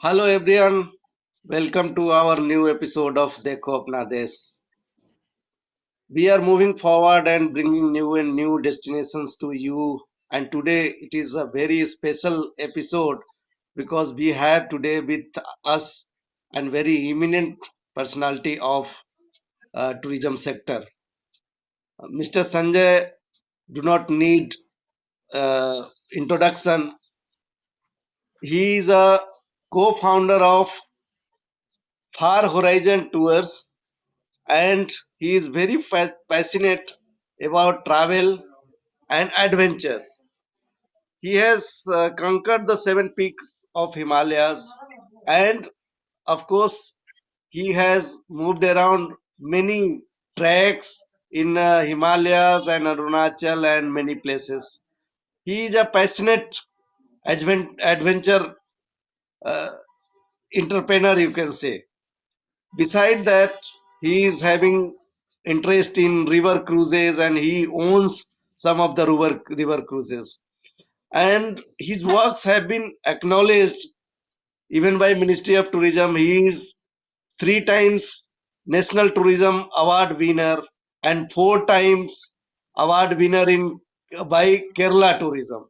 Hello everyone, welcome to our new episode of Dekho Apna Desh. We are moving forward and bringing new and new destinations to you. And today it is a very special episode because we have today with us a very eminent personality of tourism sector. Mr. Sanjay do not need introduction. He is a co-founder of Far Horizon Tours and he is very passionate about travel and adventures. He has conquered the seven peaks of Himalayas, and of course, he has moved around many treks in Himalayas and Arunachal and many places. He is a passionate adventure uh, entrepreneur, you can say. Beside that, he is having interest in river cruises and he owns some of the river cruises. And his works have been acknowledged even by Ministry of Tourism. He is three times National Tourism Award winner and four times award winner in by Kerala Tourism.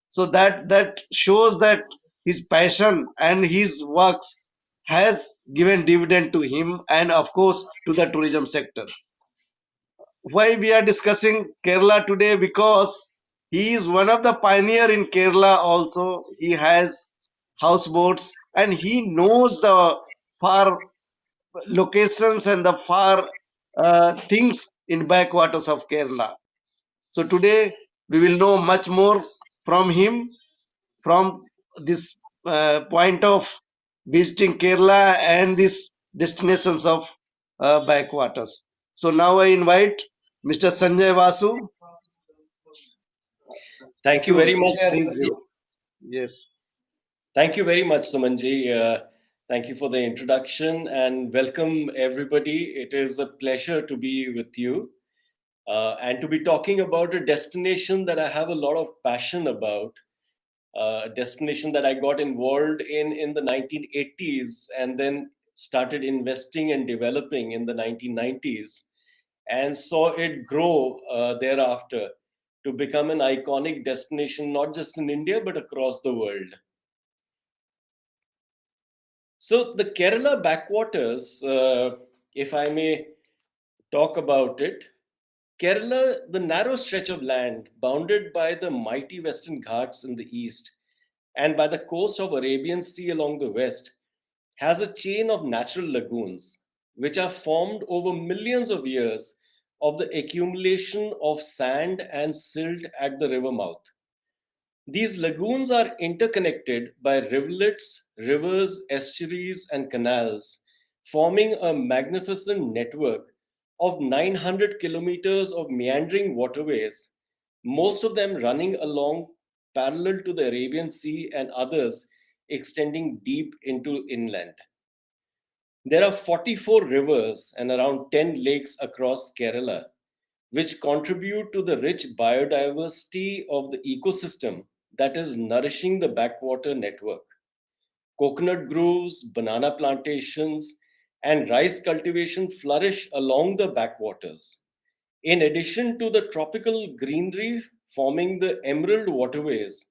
So that shows that his passion and his works has given dividend to him and of course to the tourism sector. Why we are discussing Kerala today? Because he is one of the pioneer in Kerala also. He has houseboats and he knows the far locations and the far things in backwaters of Kerala. So today we will know much more from him from this point of visiting Kerala and these destinations of backwaters. So now I invite Mr. Sanjay Vasu Thank you to very much, share his Sumanji. view. Yes. Thank you very much, Sumanji. Thank you for the introduction and welcome everybody. It is a pleasure to be with you and to be talking about a destination that I have a lot of passion about. A destination that I got involved in the 1980s and then started investing and developing in the 1990s and saw it grow thereafter to become an iconic destination, not just in India, but across the world. So, the Kerala backwaters, if I may talk about it, Kerala, the narrow stretch of land bounded by the mighty Western Ghats in the east and by the coast of Arabian Sea along the west, has a chain of natural lagoons which are formed over millions of years of the accumulation of sand and silt at the river mouth. These lagoons are interconnected by rivulets, rivers, estuaries, and canals, forming a magnificent network of 900 kilometers of meandering waterways, most of them running along parallel to the Arabian Sea and others extending deep into inland. There are 44 rivers and around 10 lakes across Kerala, which contribute to the rich biodiversity of the ecosystem that is nourishing the backwater network. Coconut groves, banana plantations, and rice cultivation flourish along the backwaters. In addition to the tropical greenery forming the emerald waterways,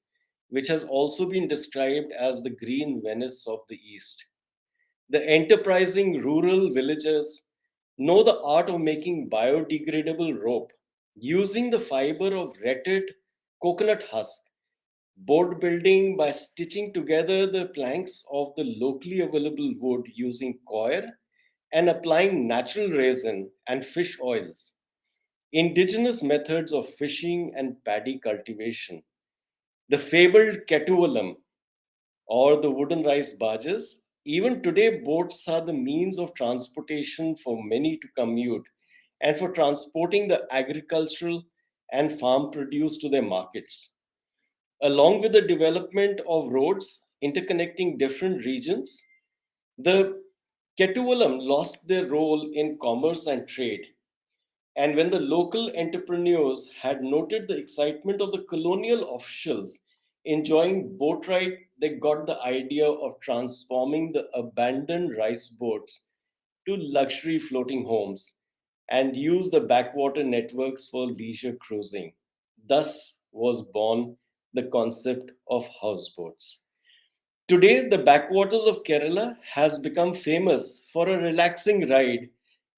which has also been described as the green Venice of the East. The enterprising rural villagers know the art of making biodegradable rope using the fiber of retted coconut husk, boat building by stitching together the planks of the locally available wood using coir and applying natural resin and fish oils, indigenous methods of fishing and paddy cultivation. The fabled ketuvalam or the wooden rice barges. Even today, boats are the means of transportation for many to commute and for transporting the agricultural and farm produce to their markets. Along with the development of roads interconnecting different regions, the Ketuvalam lost their role in commerce and trade. And when the local entrepreneurs had noted the excitement of the colonial officials Enjoying boat ride, they got the idea of transforming the abandoned rice boats to luxury floating homes and use the backwater networks for leisure cruising. Thus was born the concept of houseboats. Today, the backwaters of Kerala has become famous for a relaxing ride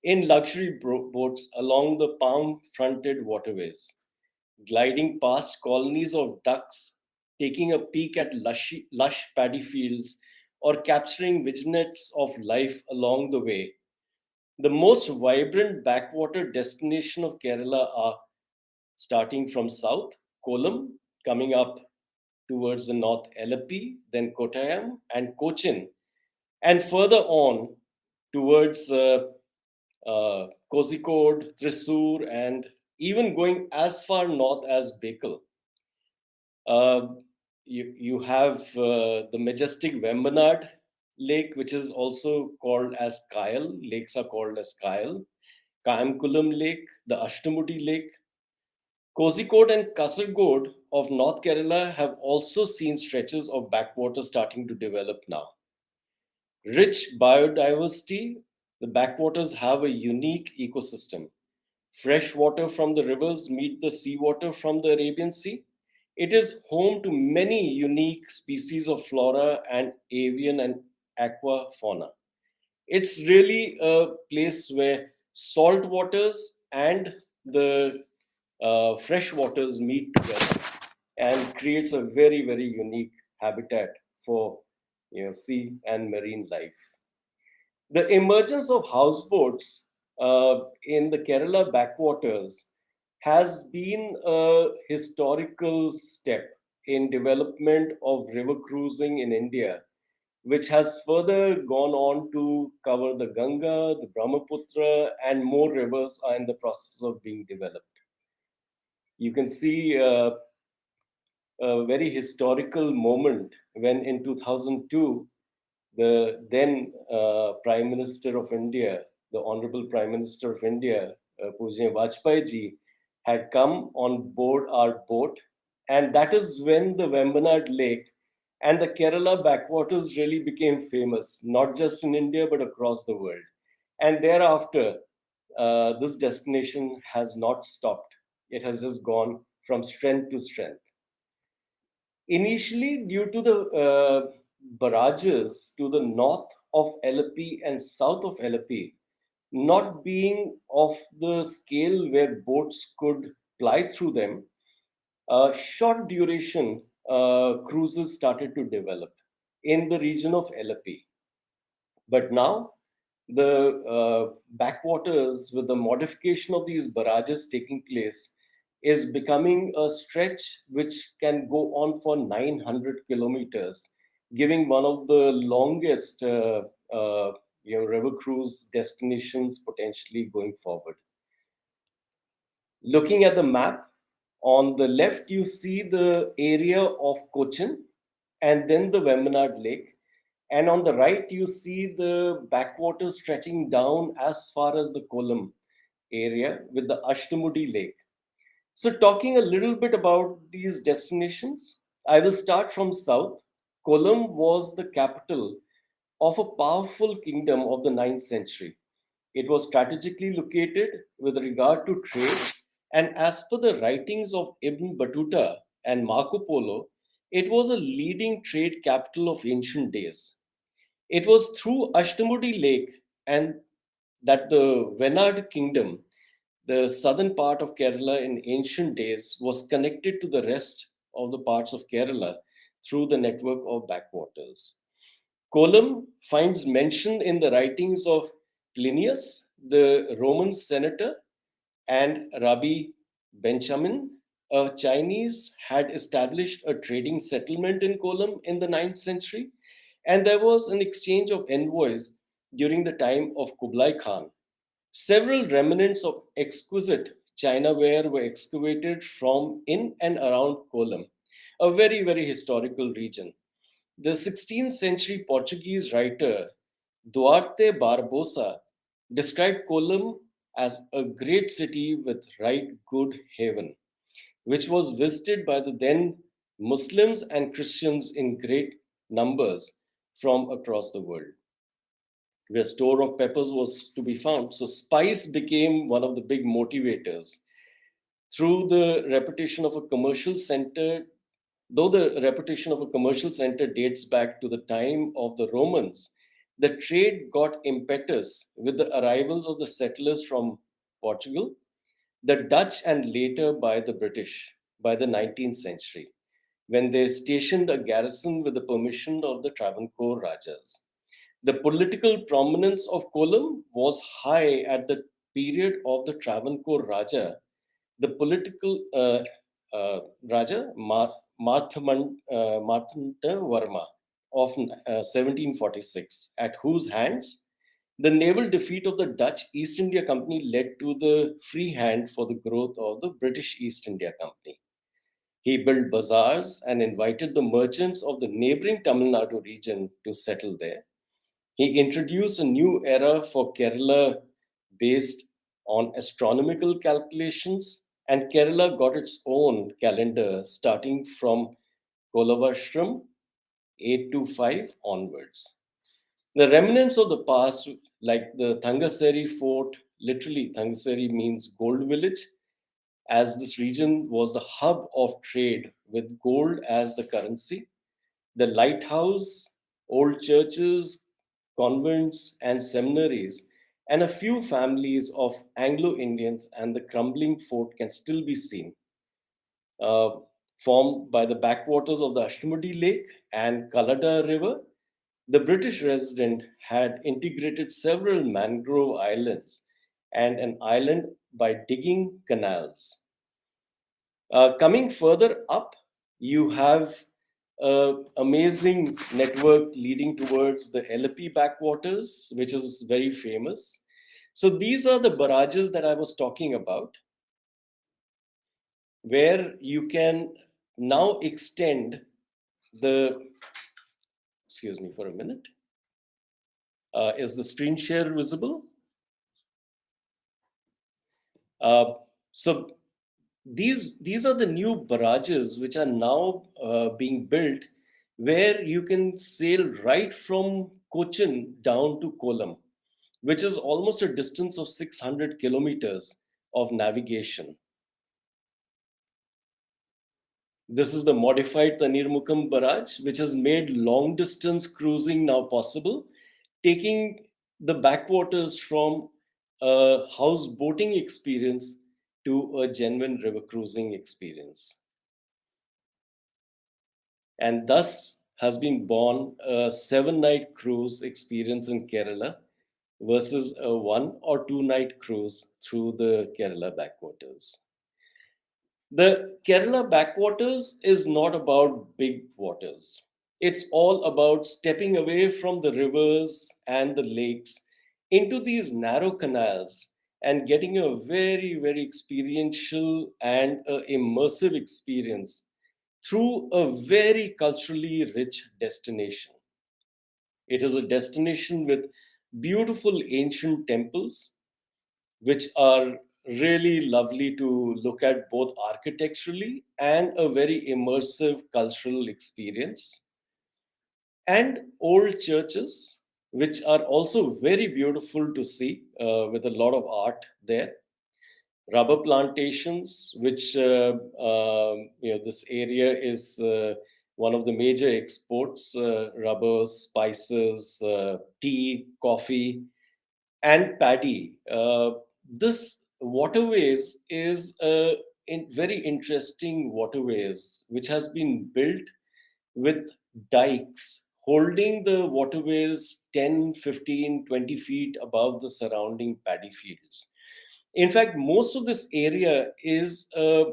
in luxury boats along the palm-fronted waterways, gliding past colonies of ducks, taking a peek at lush paddy fields, or capturing vignettes of life along the way. The most vibrant backwater destination of Kerala are starting from south, Kollam, coming up towards the north, Alappuzha, then Kottayam and Cochin, and further on towards Kozhikode, Thrissur, and even going as far north as Bekal. Uh, you have the majestic Vembanad Lake, which is also called as Kyle. Lakes are called as Kyle. Kayamkulam Lake, the Ashtamudi Lake. Kozhikode and Kasargod of North Kerala have also seen stretches of backwater starting to develop now. Rich biodiversity, the backwaters have a unique ecosystem. Fresh water from the rivers meet the seawater from the Arabian Sea. It is home to many unique species of flora and avian and aqua fauna. It's really a place where salt waters and the fresh waters meet together and creates a very, very unique habitat for sea and marine life. The emergence of houseboats in the Kerala backwaters has been a historical step in development of river cruising in India, which has further gone on to cover the Ganga, the Brahmaputra, and more rivers are in the process of being developed. You can see a very historical moment when in 2002 the then Prime Minister of India, the Honorable Prime Minister of India, Pujya Vajpayee ji, had come on board our boat. And that is when the Vembanad Lake and the Kerala backwaters really became famous, not just in India, but across the world. And thereafter, this destination has not stopped. It has just gone from strength to strength. Initially, due to the barrages to the north of LP and south of LP not being of the scale where boats could ply through them, short duration cruises started to develop in the region of LP. But now the backwaters, with the modification of these barrages taking place, is becoming a stretch which can go on for 900 kilometers, giving one of the longest river cruise destinations potentially going forward. Looking at the map, on the left you see the area of Cochin and then the Vembanad Lake. And on the right, you see the backwater stretching down as far as the Kollam area with the Ashtamudi Lake. So, talking a little bit about these destinations, I will start from south. Kollam was the capital of a powerful kingdom of the ninth century. It was strategically located with regard to trade, and as per the writings of Ibn Battuta and Marco Polo, it was a leading trade capital of ancient days. It was through Ashtamudi Lake and that the Venad kingdom, the southern part of Kerala in ancient days, was connected to the rest of the parts of Kerala through the network of backwaters. Kollam finds mention in the writings of Plinius, the Roman senator, and Rabbi Benjamin, a Chinese, had established a trading settlement in Kollam in the ninth century, and there was an exchange of envoys during the time of Kublai Khan. Several remnants of exquisite Chinaware were excavated from in and around Kollam, a very, very historical region. The 16th century Portuguese writer Duarte Barbosa described Kollam as a great city with right good haven, which was visited by the then Muslims and Christians in great numbers from across the world, where store of peppers was to be found. So spice became one of the big motivators. Through the reputation of a commercial center, though the reputation of a commercial center dates back to the time of the Romans, the trade got impetus with the arrivals of the settlers from Portugal, the Dutch, and later by the British by the 19th century, when they stationed a garrison with the permission of the Travancore Rajas. The political prominence of Kollam was high at the period of the Travancore Raja. The political Raja Marthanda Varma of 1746, at whose hands the naval defeat of the Dutch East India Company led to the free hand for the growth of the British East India Company. He built bazaars and invited the merchants of the neighboring Tamil Nadu region to settle there. He introduced a new era for Kerala based on astronomical calculations, and Kerala got its own calendar starting from Kolavashram 825 onwards. The remnants of the past, like the Thangaseri fort, literally Thangaseri means gold village, as this region was the hub of trade with gold as the currency. The lighthouse, old churches, convents, and seminaries, and a few families of Anglo Indians and the crumbling fort can still be seen, uh, formed by the backwaters of the Ashtamudi Lake and Kallada River. The British resident had integrated several mangrove islands and an island by digging canals. Coming further up, you have an amazing network leading towards the LP backwaters, which is very famous. So these are the barrages that I was talking about, where you can now extend the. Excuse me for a minute. Is the screen share visible? Uh, so these are the new barrages which are now being built, where you can sail right from Cochin down to Kollam, which is almost a distance of 600 kilometers of navigation. This is the modified Tanirmukam barrage, which has made long distance cruising now possible, taking the backwaters from a houseboating experience to a genuine river cruising experience. And thus has been born a 7 night cruise experience in Kerala versus a 1 or 2 night cruise through the Kerala backwaters. The Kerala backwaters is not about big waters. It's all about stepping away from the rivers and the lakes into these narrow canals and getting a very, very experiential and immersive experience through a very culturally rich destination. It is a destination with beautiful ancient temples, which are really lovely to look at both architecturally and a very immersive cultural experience, and old churches, which are also very beautiful to see with a lot of art there. Rubber plantations, which this area is one of the major exports: rubber, spices, tea, coffee, and paddy. This waterways is a very interesting waterways which has been built with dikes holding the waterways 10, 15, 20 feet above the surrounding paddy fields. In fact, most of this area is a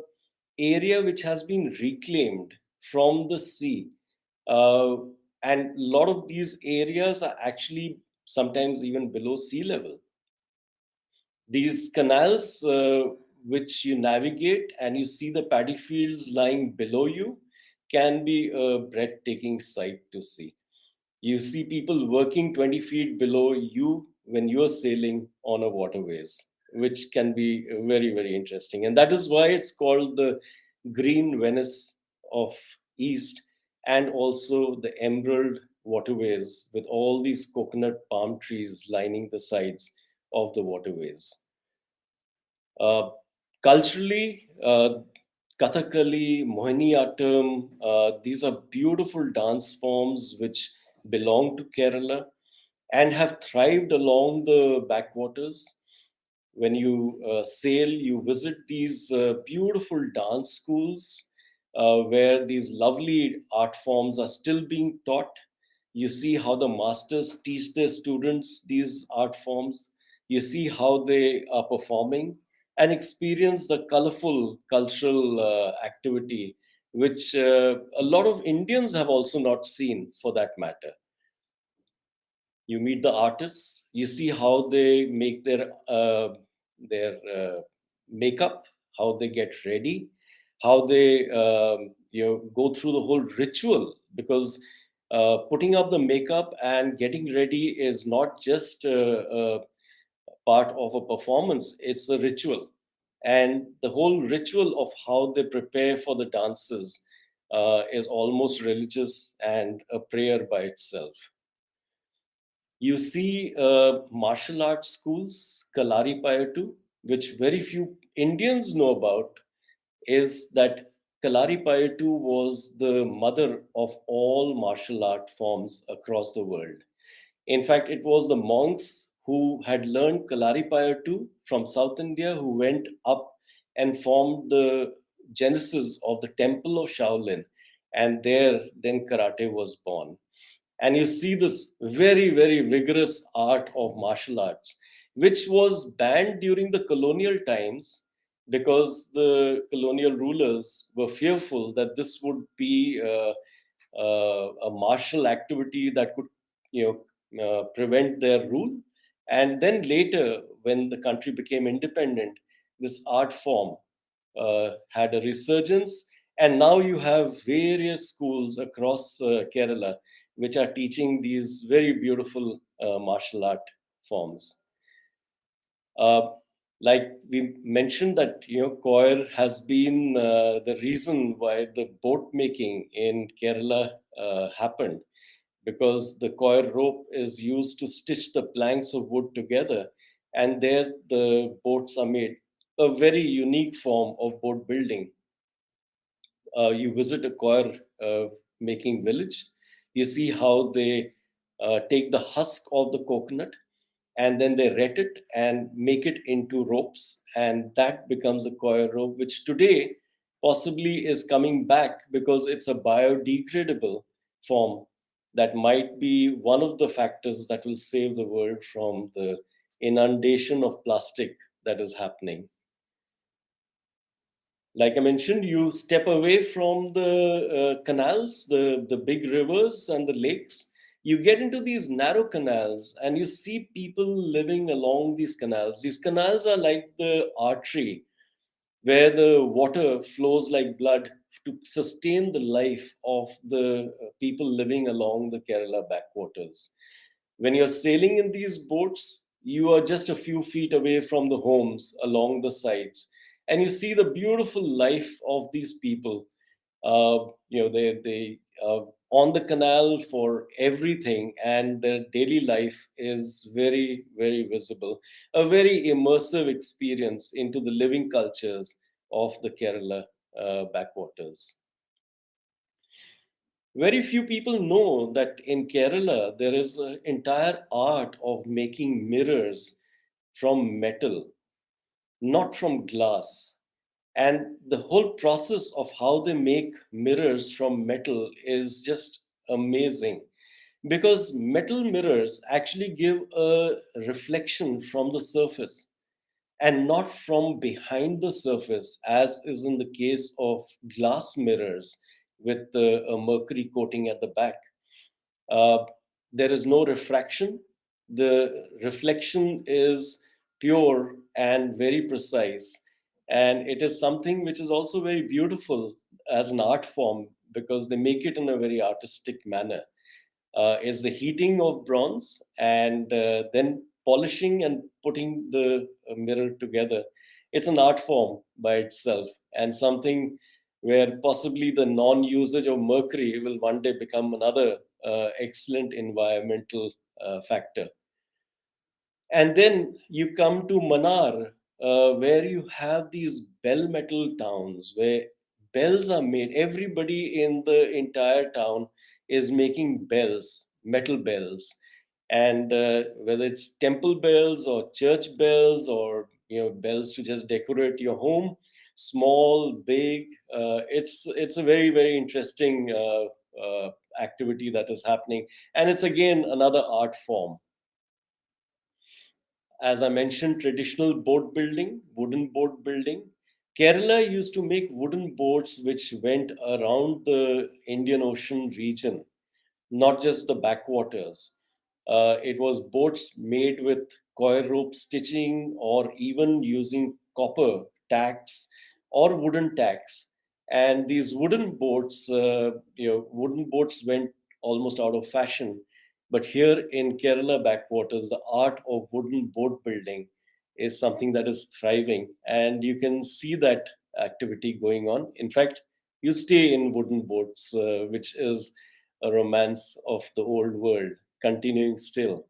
area which has been reclaimed from the sea. Uh, and a lot of these areas are actually sometimes even below sea level. These canals, which you navigate and you see the paddy fields lying below you, can be a breathtaking sight to see. You see people working 20 feet below you when you're sailing on a waterways, which can be very, very interesting. And that is why it's called the Green Venice of east, and also the emerald waterways with all these coconut palm trees lining the sides of the waterways. Uh, Culturally, Kathakali, Mohiniyattam, these are beautiful dance forms which belong to Kerala and have thrived along the backwaters. When you sail, you visit these beautiful dance schools where these lovely art forms are still being taught. You see how the masters teach their students these art forms. You see how they are performing and experience the colorful cultural activity, which a lot of Indians have also not seen for that matter. You meet the artists, you see how they make their makeup, how they get ready, how they go through the whole ritual, because putting up the makeup and getting ready is not just a part of a performance, it's a ritual. And the whole ritual of how they prepare for the dances is almost religious and a prayer by itself. You see martial arts schools, Kalari Payattu, which very few Indians know about, is that Kalari Payattu was the mother of all martial art forms across the world. In fact, it was the monks who had learned Kalari Payattu from South India who went up and formed the genesis of the temple of Shaolin. And there, then karate was born. And you see this very, very vigorous art of martial arts, which was banned during the colonial times because the colonial rulers were fearful that this would be a martial activity that could, prevent their rule. And then later, when the country became independent, this art form had a resurgence, and now you have various schools across Kerala which are teaching these very beautiful martial art forms. Uh, like we mentioned that Koir has been the reason why the boat making in Kerala happened, because the coir rope is used to stitch the planks of wood together, and there the boats are made. A very unique form of boat building. You visit a coir making village, you see how they take the husk of the coconut and then they ret it and make it into ropes, and that becomes a coir rope, which today possibly is coming back because it's a biodegradable form that might be one of the factors that will save the world from the inundation of plastic that is happening. Like I mentioned, you step away from the canals, the big rivers and the lakes. You get into these narrow canals and you see people living along these canals. These canals are like the artery where the water flows like blood to sustain the life of the people living along the Kerala backwaters. When you're sailing in these boats, you are just a few feet away from the homes along the sides, and you see the beautiful life of these people. They on the canal for everything, and their daily life is very, very visible. A very immersive experience into the living cultures of the Kerala backwaters. Very few people know that in Kerala there is an entire art of making mirrors from metal, not from glass. And the whole process of how they make mirrors from metal is just amazing, because metal mirrors actually give a reflection from the surface and not from behind the surface, as is in the case of glass mirrors with a mercury coating at the back. Uh, there is no refraction. The reflection is pure and very precise. And it is something which is also very beautiful as an art form because they make it in a very artistic manner. Is the heating of bronze and then polishing and putting the mirror together. It's an art form by itself and something where possibly the non usage of mercury will one day become another excellent environmental factor. And then you come to Manar, where you have these bell metal towns where bells are made. Everybody in the entire town is making bells, metal bells, and whether it's temple bells or church bells or bells to just decorate your home, small, big. It's a very very interesting activity that is happening, and it's again another art form. As I mentioned, traditional boat building, wooden boat building. Kerala used to make wooden boats which went around the Indian Ocean region, not just the backwaters. It was boats made with coir rope stitching or even using copper tacks or wooden tacks. And these wooden boats went almost out of fashion. But here in Kerala backwaters, the art of wooden boat building is something that is thriving, and you can see that activity going on. In fact, you stay in wooden boats, which is a romance of the old world, continuing still.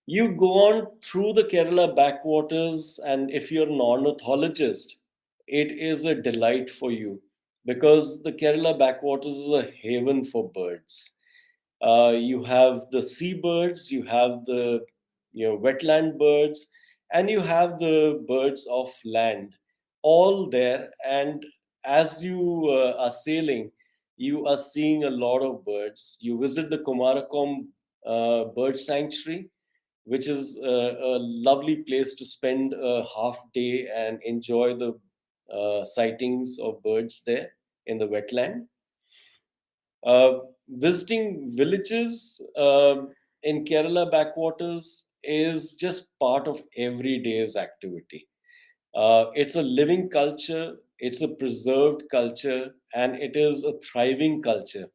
You go on through the Kerala backwaters, and if you're an ornithologist, it is a delight for you because the Kerala backwaters is a haven for birds. You have the seabirds, you have the wetland birds, and you have the birds of land, all there. And as you are sailing, you are seeing a lot of birds. You visit the Kumarakom bird sanctuary, which is a lovely place to spend a half day and enjoy the sightings of birds there in the wetland. Visiting villages in Kerala backwaters is just part of everyday's activity. It's a living culture, it's a preserved culture, and it is a thriving culture.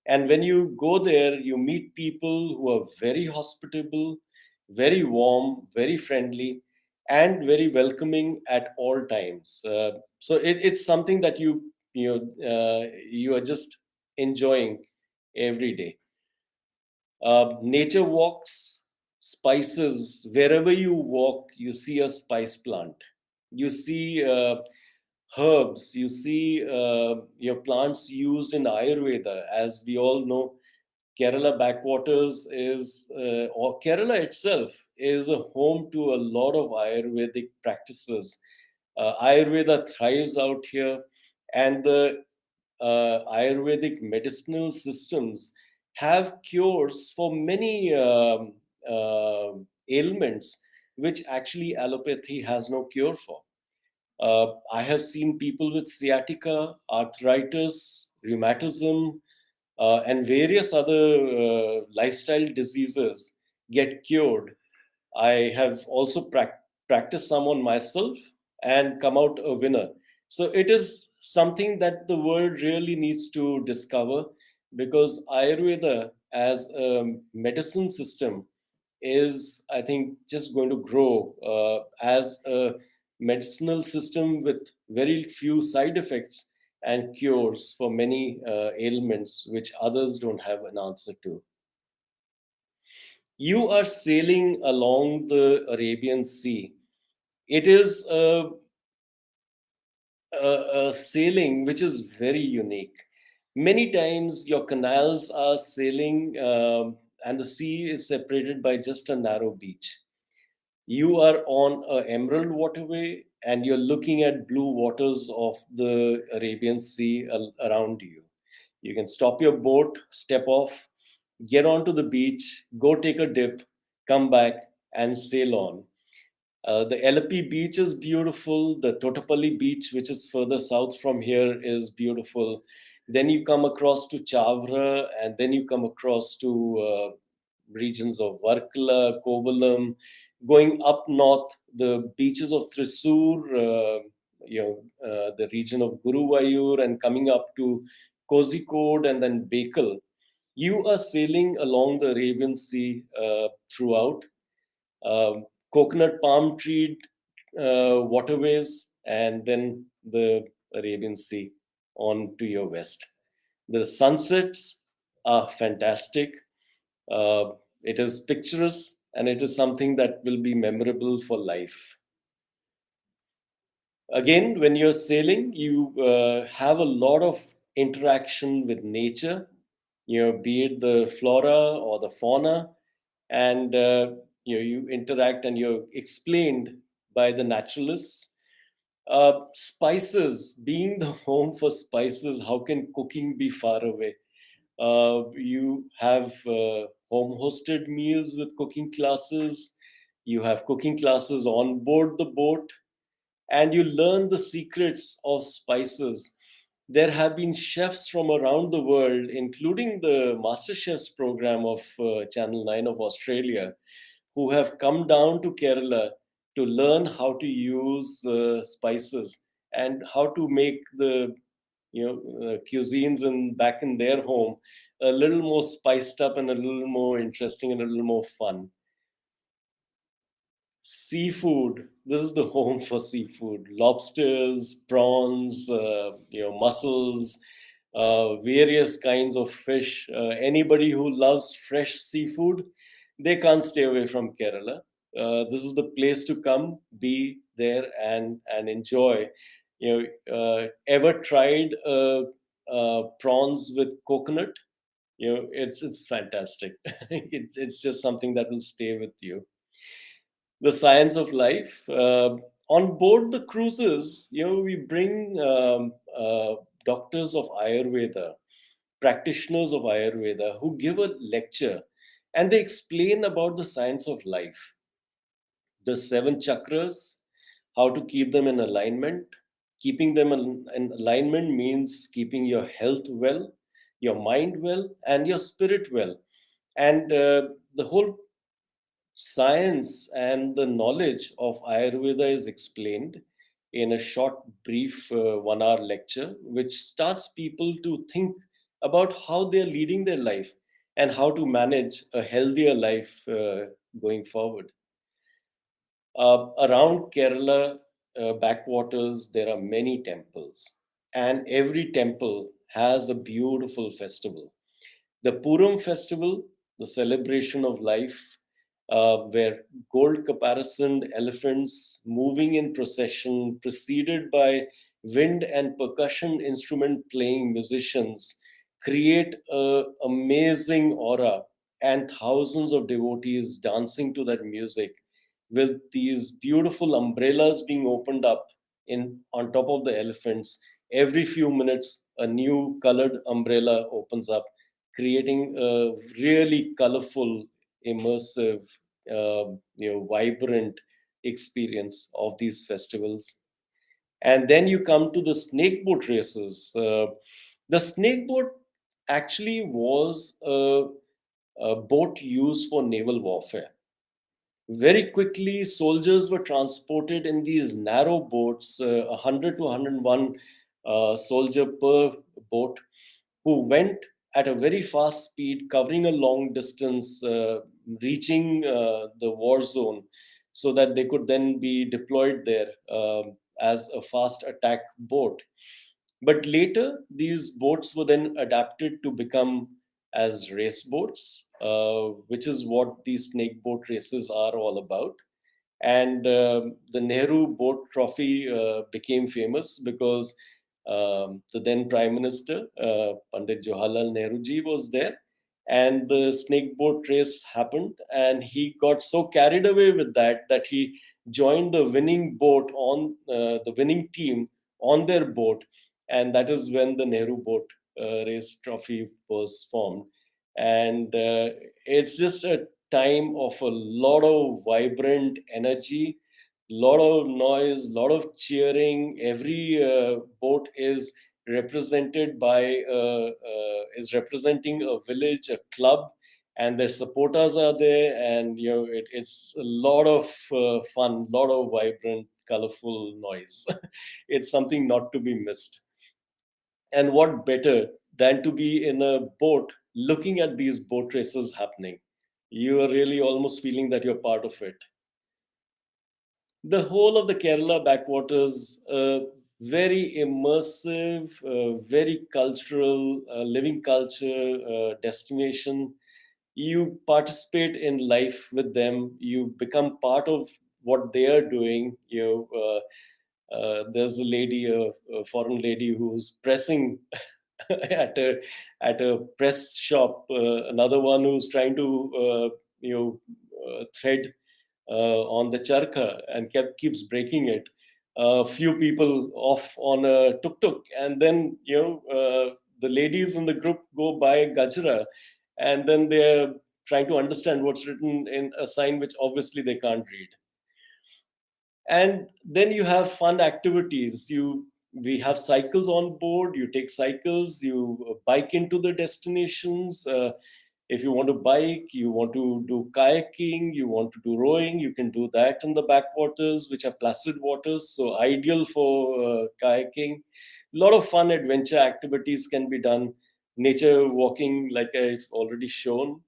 And when you go there, you meet people who are very hospitable, very warm, very friendly, and very welcoming at all times. It's something that you are just enjoying every day. Nature walks, spices. Wherever you walk, you see a spice plant. You see herbs. You see your plants used in Ayurveda. As we all know, Kerala backwaters or Kerala itself is a home to a lot of Ayurvedic practices. Ayurveda thrives out here, and the Ayurvedic medicinal systems have cures for many ailments which actually allopathy has no cure for. I have seen people with sciatica, arthritis, rheumatism, and various other lifestyle diseases get cured. I have also practiced some on myself and come out a winner. So it is something that the world really needs to discover, because Ayurveda as a medicine system is, I think, just going to grow as a medicinal system with very few side effects and cures for many ailments which others don't have an answer to. You are sailing along the Arabian Sea. It is a sailing which is very unique. Many times your canals are sailing, and the sea is separated by just a narrow beach. You are on a emerald waterway and you're looking at blue waters of the Arabian Sea around you. You can stop your boat, step off, get onto the beach, go take a dip, come back, and sail on. The Elappi beach is beautiful. The Totapalli beach, which is further south from here, is beautiful. Then you come across to Chavra, and then you come across to regions of Varkala, Kovalam. Going up north, the beaches of Thrissur, the region of Guruvayur, and coming up to Kozhikode and then Bekal. You are sailing along the Arabian Sea throughout. Coconut palm tree waterways, and then the Arabian Sea on to your west. The sunsets are fantastic. Uh, it is picturesque and it is something that will be memorable for life. Again, when you're sailing, you have a lot of interaction with nature, be it the flora or the fauna, and you interact and you're explained by the naturalists. Spices, being the home for spices, how can cooking be far away? You have home hosted meals with cooking classes. You have cooking classes on board the boat, and you learn the secrets of spices. There have been chefs from around the world, including the Master Chefs program of Channel 9 of Australia, who have come down to Kerala to learn how to use spices and how to make the cuisines in back in their home a little more spiced up and a little more interesting and a little more fun. Seafood. This is the home for seafood. Lobsters, prawns, mussels, various kinds of fish. Anybody who loves fresh seafood, they can't stay away from Kerala. This is the place to come, be there, and enjoy. Ever tried prawns with coconut? It's fantastic. It's just something that will stay with you. The science of life. On board the cruises, we bring doctors of Ayurveda, practitioners of Ayurveda, who give a lecture and they explain about the science of life, the seven chakras, how to keep them in alignment. Keeping them in alignment means keeping your health well, your mind well, and your spirit well. And the whole science and the knowledge of Ayurveda is explained in a short, brief 1 hour lecture, which starts people to think about how they're leading their life and how to manage a healthier life going forward. Around Kerala backwaters, there are many temples, and every temple has a beautiful festival. The Puram festival, the celebration of life, where gold caparisoned elephants moving in procession, preceded by wind and percussion instrument playing musicians, create a amazing aura, and thousands of devotees dancing to that music, with these beautiful umbrellas being opened up in on top of the elephants. Every few minutes, a new colored umbrella opens up, creating a really colorful, immersive, vibrant experience of these festivals. And then you come to the snake boat races. The snake boat actually was a boat used for naval warfare. Very quickly, soldiers were transported in these narrow boats, 100 to 101 soldier per boat, who went at a very fast speed, covering a long distance, reaching the war zone, so that they could then be deployed there as a fast attack boat. But later, these boats were then adapted to become as race boats, which is what these snake boat races are all about. And the Nehru Boat Trophy became famous because the then Prime Minister, Pandit Jawaharlal Nehru ji, was there. And the snake boat race happened, and he got so carried away with that he joined the winning boat on the winning team on their boat, and that is when the Nehru Boat Race Trophy was formed. And it's just a time of a lot of vibrant energy, lot of noise, lot of cheering. Every boat is representing a village, a club, and their supporters are there, and it's a lot of fun, lot of vibrant, colorful noise. It's something not to be missed. And what better than to be in a boat looking at these boat races happening? You are really almost feeling that you're part of it. The whole of the Kerala backwaters, Very immersive, very cultural, living culture destination. You participate in life with them. You become part of what they are doing. There's a lady, a foreign lady, who's pressing at a press shop. Another one who's trying to thread on the charkha and keeps breaking it. A few people off on a tuk tuk, and then the ladies in the group go buy gajra, and then they're trying to understand what's written in a sign which obviously they can't read. And then you have fun activities. We have cycles on board. You take cycles, you bike into the destinations. If you want to bike, you want to do kayaking, you want to do rowing, you can do that in the backwaters, which are placid waters, so ideal for kayaking. A lot of fun adventure activities can be done. Nature walking, like I've already shown.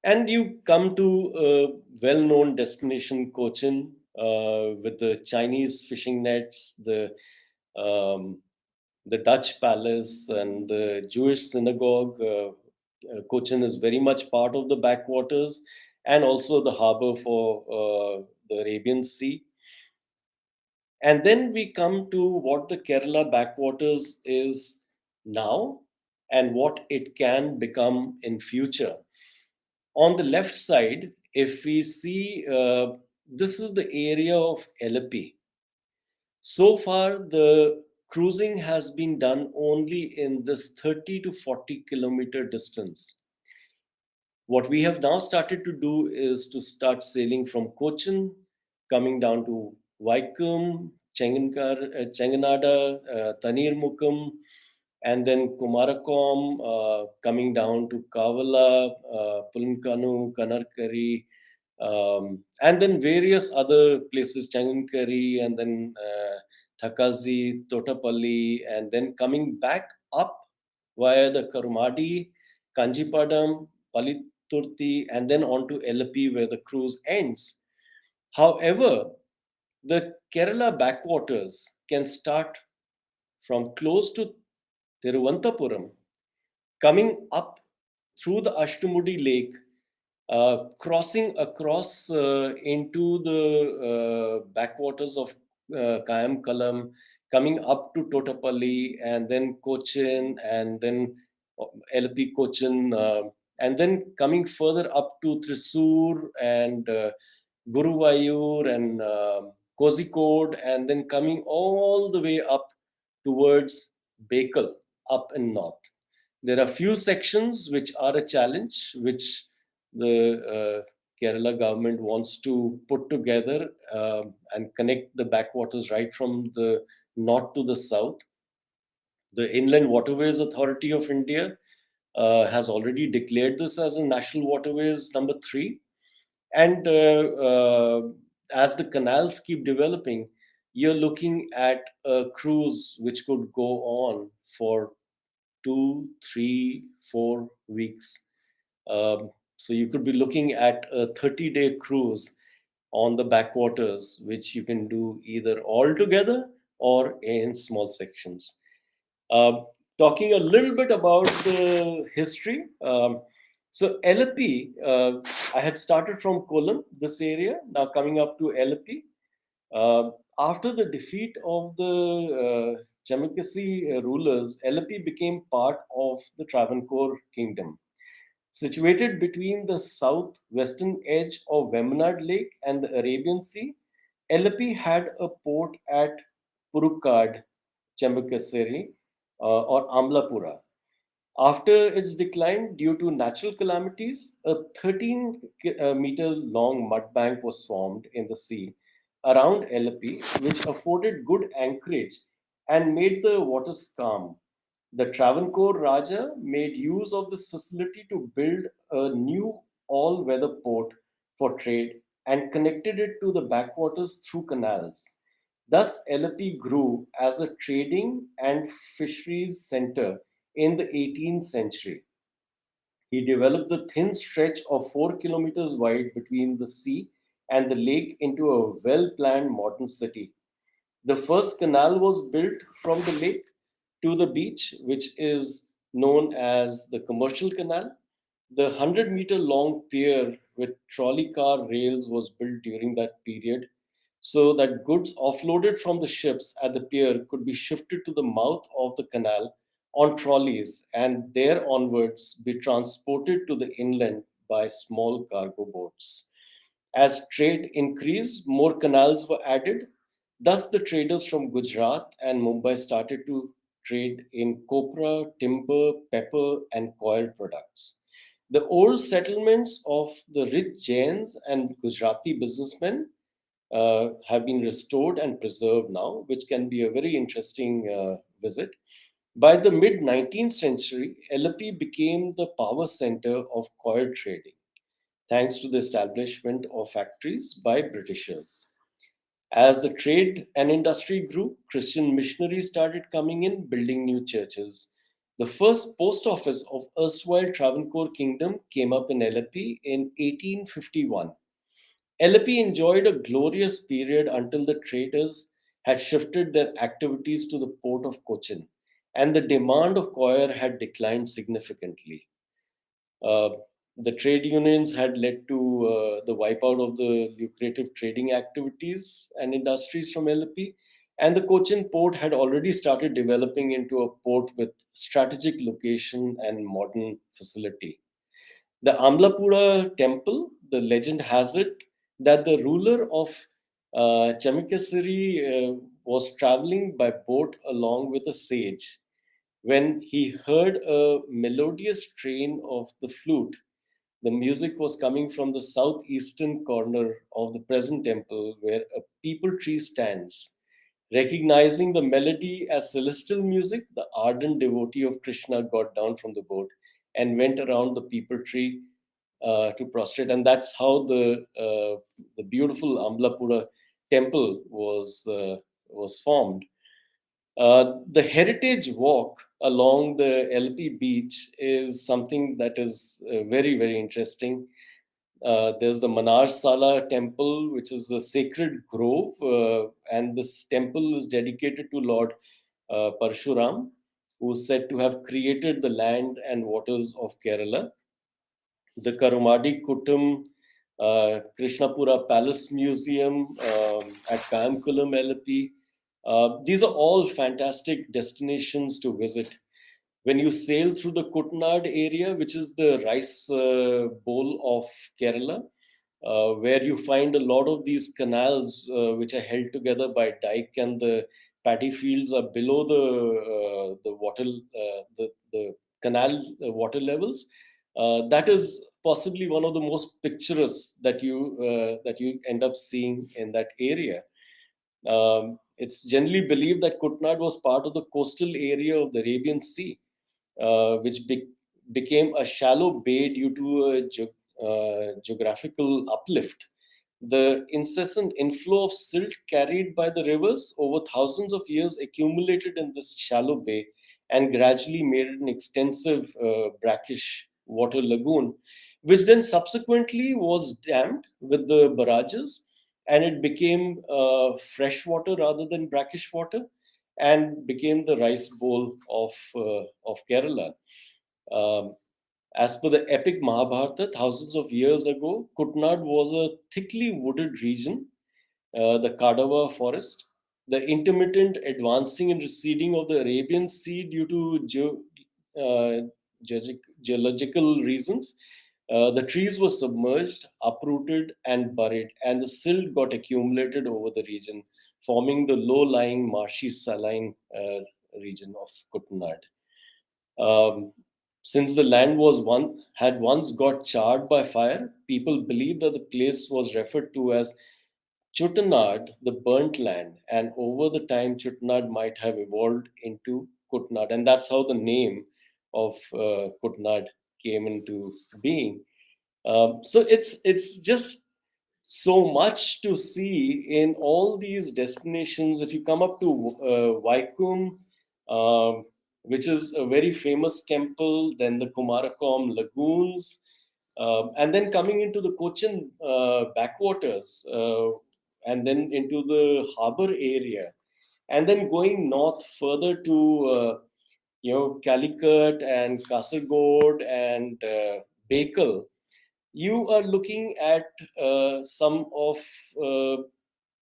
And you come to a well-known destination, Cochin, with the Chinese fishing nets, the Dutch palace, and the Jewish synagogue. Cochin is very much part of the backwaters, and also the harbor for the Arabian Sea. And then we come to what the Kerala backwaters is now and what it can become in future. On the left side, if we see, this is the area of Alappuzha. So far, the cruising has been done only in this 30 to 40-kilometer distance. What we have now started to do is to start sailing from Cochin, coming down to Vaikum, Chenganada, Tanirmukam, and then Kumarakom, coming down to Kavala, Pulankanu, Kanarkari, and then various other places, Changankari, and then Thakazi, Totapalli, and then coming back up via the Karumadi, Kanjipadam, Paliturti, and then on to Elappi where the cruise ends. However, the Kerala backwaters can start from close to Thiruvananthapuram, coming up through the Ashtamudi Lake, crossing across into the backwaters of Kayam Kollam, coming up to Totapalli, and then Cochin, and then LP Cochin, and then coming further up to Thrissur and Guruvayur and Kozhikode, and then coming all the way up towards Bekal, up in north. There are few sections which are a challenge, which the Kerala government wants to put together and connect the backwaters right from the north to the south. The Inland Waterways Authority of India has already declared this as a national waterways number three. And as the canals keep developing, you're looking at a cruise which could go on for 2, 3, 4 weeks. So you could be looking at a 30-day cruise on the backwaters, which you can do either all together or in small sections. Um, Talking a little bit about the history. So LP, I had started from Kollam, this area, now coming up to LP. After the defeat of the Chamakasi rulers, LP became part of the Travancore kingdom. Situated between the southwestern edge of Vemanad Lake and the Arabian Sea, LP had a port at Purukkad, Chembakaseri, or Amlapura. After its decline due to natural calamities, a 13-meter long mud bank was formed in the sea around LP, which afforded good anchorage and made the waters calm. The Travancore Raja made use of this facility to build a new all weather port for trade and connected it to the backwaters through canals. Thus, LP grew as a trading and fisheries center in the 18th century. He developed the thin stretch of 4 kilometers wide between the sea and the lake into a well planned modern city. The first canal was built from the lake to the beach, which is known as the Commercial Canal. The 100-meter long pier with trolley car rails was built during that period so that goods offloaded from the ships at the pier could be shifted to the mouth of the canal on trolleys and there onwards be transported to the inland by small cargo boats. As trade increased, more canals were added. Thus, the traders from Gujarat and Mumbai started to trade in copra, timber, pepper, and coir products. The old settlements of the rich Jains and Gujarati businessmen have been restored and preserved now, which can be a very interesting visit. By the mid 19th century, Alleppey became the power center of coir trading thanks to the establishment of factories by Britishers. As the trade and industry grew, Christian missionaries started coming in, building new churches. The first post office of erstwhile Travancore Kingdom came up in Alleppey in 1851. Alleppey enjoyed a glorious period until the traders had shifted their activities to the port of Cochin, and the demand of coir had declined significantly. Uh, the trade unions had led to the wipeout of the lucrative trading activities and industries from LP, and the Cochin port had already started developing into a port with strategic location and modern facility. The Amlapura temple, the legend has it that the ruler of Chamikasiri was traveling by boat along with a sage when he heard a melodious strain of the flute. The music was coming from the southeastern corner of the present temple where a peepal tree stands. Recognizing the melody as celestial music, the ardent devotee of Krishna got down from the boat and went around the peepal tree to prostrate, and that's how the beautiful Amlapura temple was formed. The heritage walk along the LP beach is something that is very, very interesting. There's the Manar Sala temple, which is a sacred grove, and this temple is dedicated to Lord Parshuram, who is said to have created the land and waters of Kerala. The Karumadi Kuttam Krishnapura Palace Museum at Kollam, LP. These are all fantastic destinations to visit. When you sail through the Kuttanad area, which is the rice bowl of Kerala, where you find a lot of these canals which are held together by dike, and the paddy fields are below the water the canal water levels. That is possibly one of the most picturesque that you end up seeing in that area. It's generally believed that Kutnad was part of the coastal area of the Arabian Sea, which became a shallow bay due to a geographical uplift. The incessant inflow of silt carried by the rivers over thousands of years accumulated in this shallow bay and gradually made it an extensive brackish water lagoon, which then subsequently was dammed with the barrages and it became fresh water rather than brackish water and became the rice bowl of Kerala. Um, as per the epic Mahabharata, thousands of years ago, Kutnad was a thickly wooded region, the Kadava forest. The intermittent advancing and receding of the Arabian Sea due to geological reasons, the trees were submerged, uprooted, and buried, and the silt got accumulated over the region, forming the low lying marshy saline region of Kutnad. Um, since the land was one had once got charred by fire, people believed that the place was referred to as Chuttanad, the burnt land, and over the time Chuttanad might have evolved into Kutnad, and that's how the name of Kutnad came into being. So it's just so much to see in all these destinations. If you come up to Vaikum, which is a very famous temple, then the Kumarakom lagoons, and then coming into the Cochin backwaters, and then into the harbor area. And then going north further to Calicut and Kasargod and Bakel, you are looking at some of uh,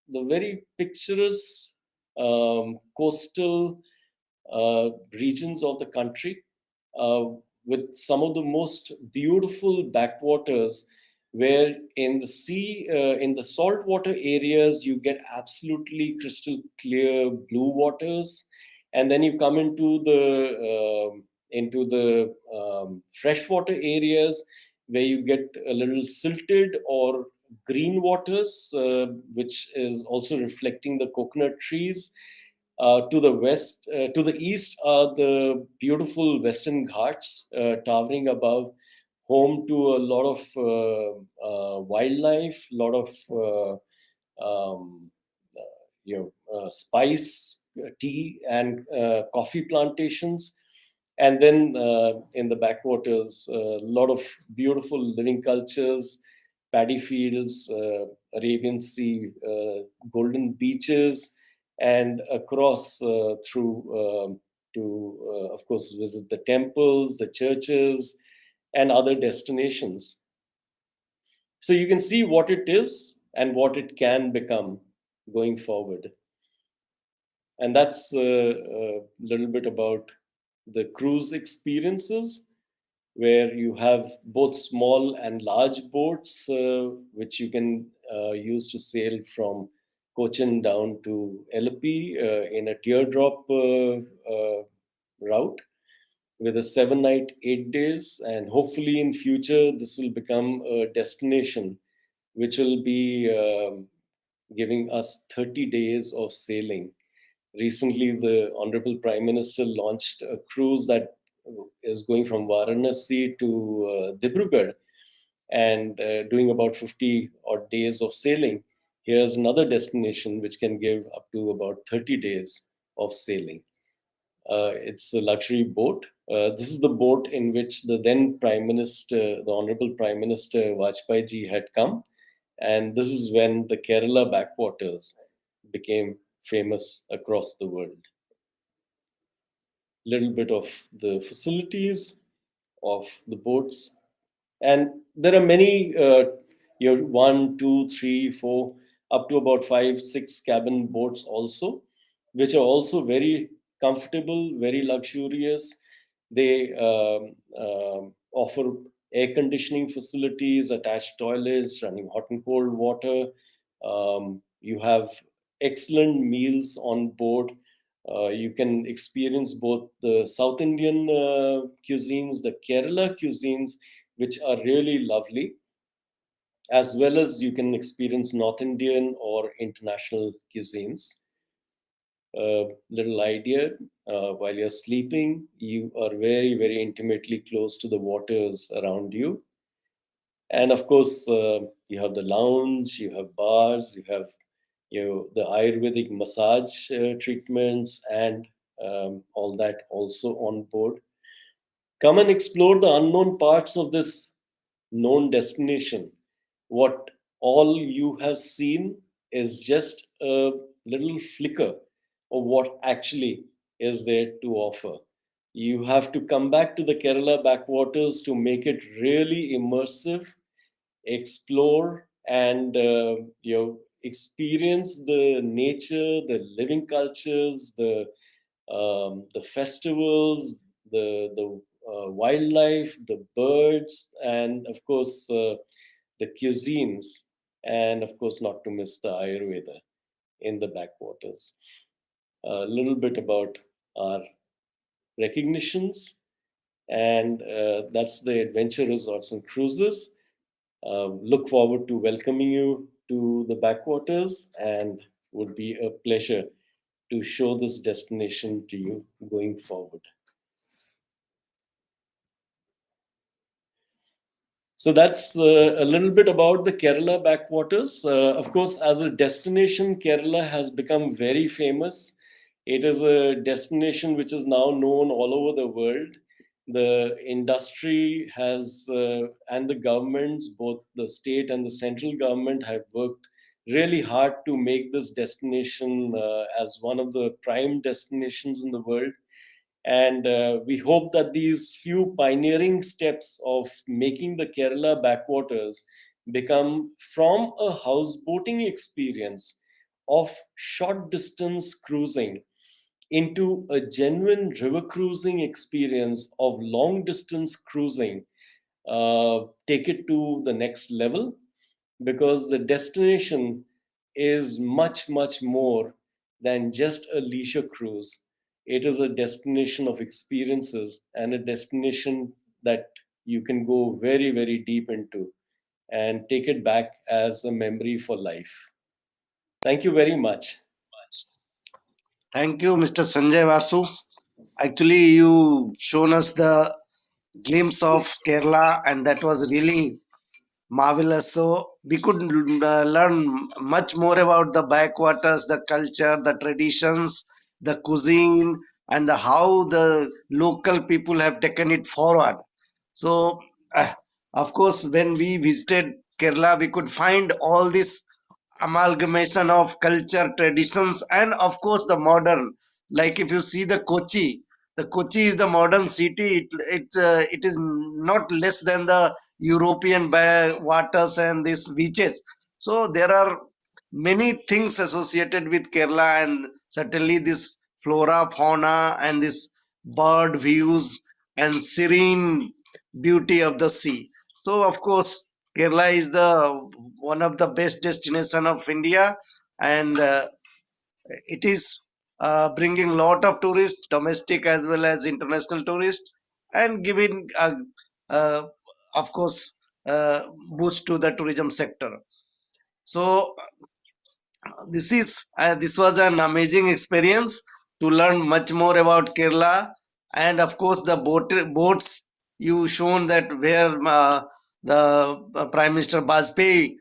the very picturesque coastal regions of the country, uh, with some of the most beautiful backwaters, where in the sea, in the saltwater areas, you get absolutely crystal clear blue waters, and then you come into the freshwater areas where you get a little silted or green waters, which is also reflecting the coconut trees. To the west, to the east are the beautiful Western Ghats, towering above, home to a lot of wildlife, lot of um, spice, tea, and coffee plantations. And then in the backwaters, a lot of beautiful living cultures, paddy fields, Arabian Sea, golden beaches, and across to, of course, visit the temples, the churches, and other destinations. So you can see what it is and what it can become going forward. And that's a little bit about the cruise experiences, where you have both small and large boats, which you can use to sail from Cochin down to Alappuzha in a teardrop route with a 7 night, 8 days. And hopefully in future, this will become a destination which will be giving us 30 days of sailing. Recently, the Honorable Prime Minister launched a cruise that is going from Varanasi to Dibrugarh and doing about 50 odd days of sailing. Here's another destination which can give up to about 30 days of sailing. It's a luxury boat. This is the boat in which the then Prime Minister, the Honorable Prime Minister Vajpayee ji, had come. And this is when the Kerala backwaters became famous across the world. Little bit of the facilities of the boats, and there are many one, two, three, four, up to about five, six cabin boats also, which are also very comfortable, very luxurious. They offer air conditioning facilities, attached toilets, running hot and cold water. You have excellent meals on board. You can experience both the South Indian cuisines, the Kerala cuisines, which are really lovely, as well as you can experience North Indian or international cuisines. Little idea, while you're sleeping, you are very, very intimately close to the waters around you. And of course, you have the lounge, you have bars, you have the Ayurvedic massage treatments, and all that also on board. Come and explore the unknown parts of this known destination. What all you have seen is just a little flicker of what actually is there to offer. You have to come back to the Kerala backwaters to make it really immersive, explore, and experience the nature, the living cultures, the festivals, the wildlife, the birds, and of course the cuisines, and of course not to miss the Ayurveda in the backwaters. A little bit about our recognitions, and that's the Adventure Resorts and Cruises. Look forward to welcoming you to the backwaters, and would be a pleasure to show this destination to you going forward. So that's a little bit about the Kerala backwaters. Of course, as a destination, Kerala has become very famous. It is a destination which is now known all over the world. The industry has, and the governments, both the state and the central government, have worked really hard to make this destination as one of the prime destinations in the world. And we hope that these few pioneering steps of making the Kerala backwaters become from a houseboating experience of short distance cruising into a genuine river cruising experience of long distance cruising, take it to the next level, because the destination is much, much more than just a leisure cruise. It is a destination of experiences and a destination that you can go very, very deep into and take it back as a memory for life. Thank you very much. Thank you, Mr. Sanjay Vasu. Actually, you shown us the glimpse of Kerala, and that was really marvelous. So we could learn much more about the backwaters, the culture, the traditions, the cuisine, and how the local people have taken it forward. So, uh, of course, when we visited Kerala, we could find all this amalgamation of culture, traditions, and of course the modern. Like if you see the Kochi is the modern city. It is not less than the European waters and these beaches. So there are many things associated with Kerala, and certainly this flora, fauna, and this bird views and serene beauty of the sea. So of course Kerala is the one of the best destination of India, and it is bringing lot of tourists, domestic as well as international tourists, and giving uh, of course boost to the tourism sector. So this was an amazing experience to learn much more about Kerala, and of course the boats you shown that where the Prime Minister Bajpayee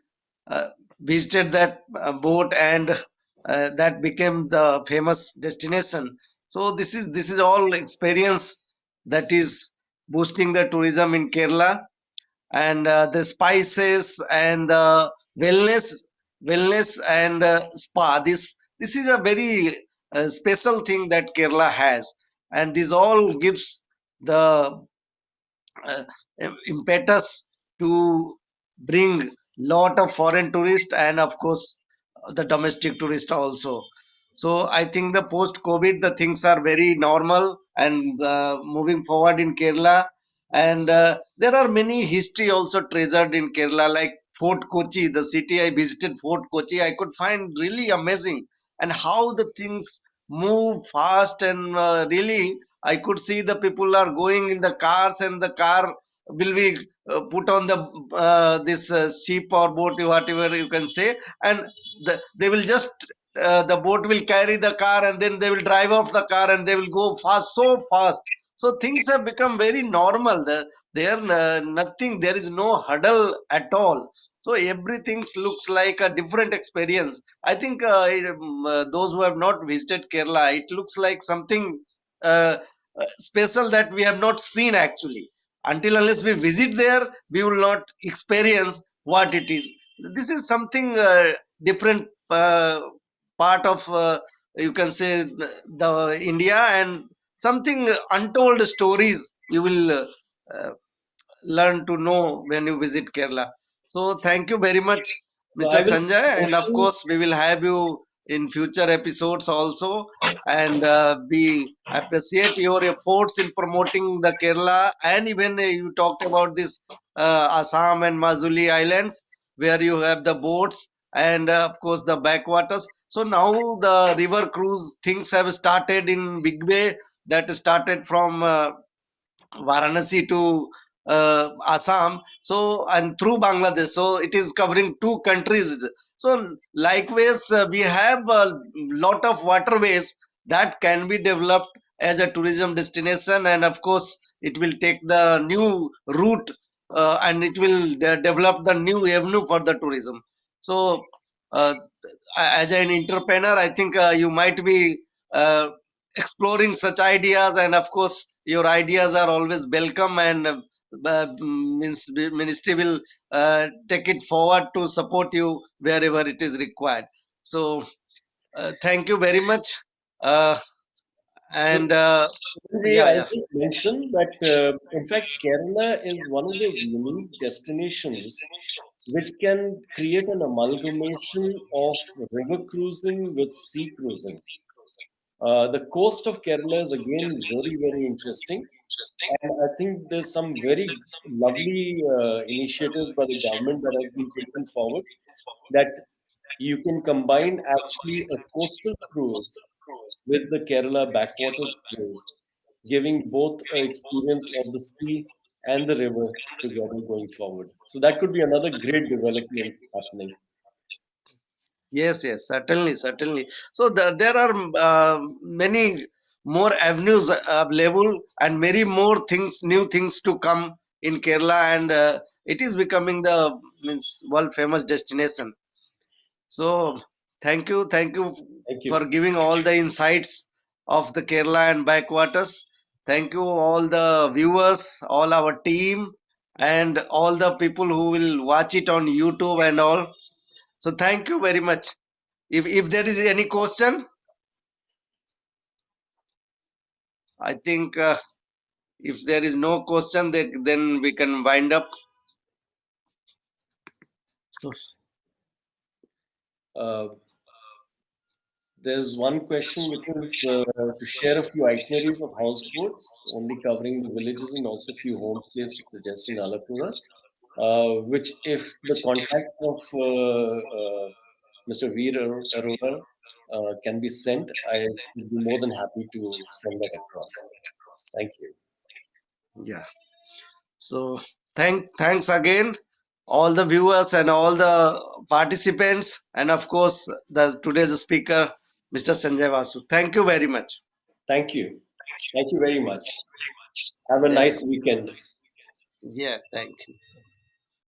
uh, visited that boat, and that became the famous destination. So this is all experience that is boosting the tourism in Kerala, and the spices and the wellness and spa. This is a very special thing that Kerala has, and this all gives the uh, impetus to bring lot of foreign tourists, and of course the domestic tourist also. So I think the post COVID the things are very normal and moving forward in Kerala, and there are many history also treasured in Kerala, like Fort Kochi, the city I visited, Fort Kochi, I could find really amazing, and how the things move fast, and really I could see the people are going in the cars, and the car will be put on the this ship or boat, whatever you can say, and they will just the boat will carry the car, and then they will drive off the car, and they will go fast, so fast. So things have become very normal. There nothing, there is no huddle at all. So everything looks like a different experience. I think those who have not visited Kerala, it looks like something uh, special that we have not seen actually. Until unless we visit there, we will not experience what it is. This is something different part of you can say the India, and something untold stories you will uh, learn to know when you visit Kerala. So thank you very much, So Mr. I will Sanjay, and of also, course we will have you in future episodes also. And we appreciate your efforts in promoting the Kerala, and even you talked about this Assam and Majuli Islands where you have the boats, and of course the backwaters. So now the river cruise things have started in big way. That started from Varanasi to Assam, so and through Bangladesh. So it is covering two countries. So likewise, we have a lot of waterways that can be developed as a tourism destination, and of course, it will take the new route, and it will develop the new avenue for the tourism. So, uh, as an entrepreneur, I think you might be uh, exploring such ideas, and of course, your ideas are always welcome, and means ministry will take it forward to support you wherever it is required. So thank you very much. Uh, So, and anyway, yeah, I'll yeah. just mention that, in fact, Kerala is one of those unique destinations which can create an amalgamation of river cruising with sea cruising. The coast of Kerala is again very, very interesting. And I think there's some very lovely initiatives by the government that has been taken forward that you can combine actually a coastal cruise with the Kerala backwaters cruise, giving both an experience of the sea and the river together going forward. So that could be another great development happening. Yes, yes, certainly, certainly. So there are many more avenues available and many more things, new things to come in Kerala, and it is becoming the means world famous destination. So thank you Thank you. for giving all the insights of the Kerala and backwaters. Thank you all the viewers, all our team, and all the people who will watch it on YouTube and all. So thank you very much. If there is any question, I think if there is no question, then we can wind up. So, Uh, there's one question which is to share a few itineraries of houseboats, only covering the villages and also a few homestays to suggest in Alappuzha. Which, if the contact of Mr. Veer Arora can be sent, I would be more than happy to send that across. Thank you. yeah. So thanks again, all the viewers and all the participants, and of course the today's speaker, Mr. Sanjay Vasu. Thank you very much. Thank you. Thank you very much. Have a Welcome. nice weekend. Yeah, thank you.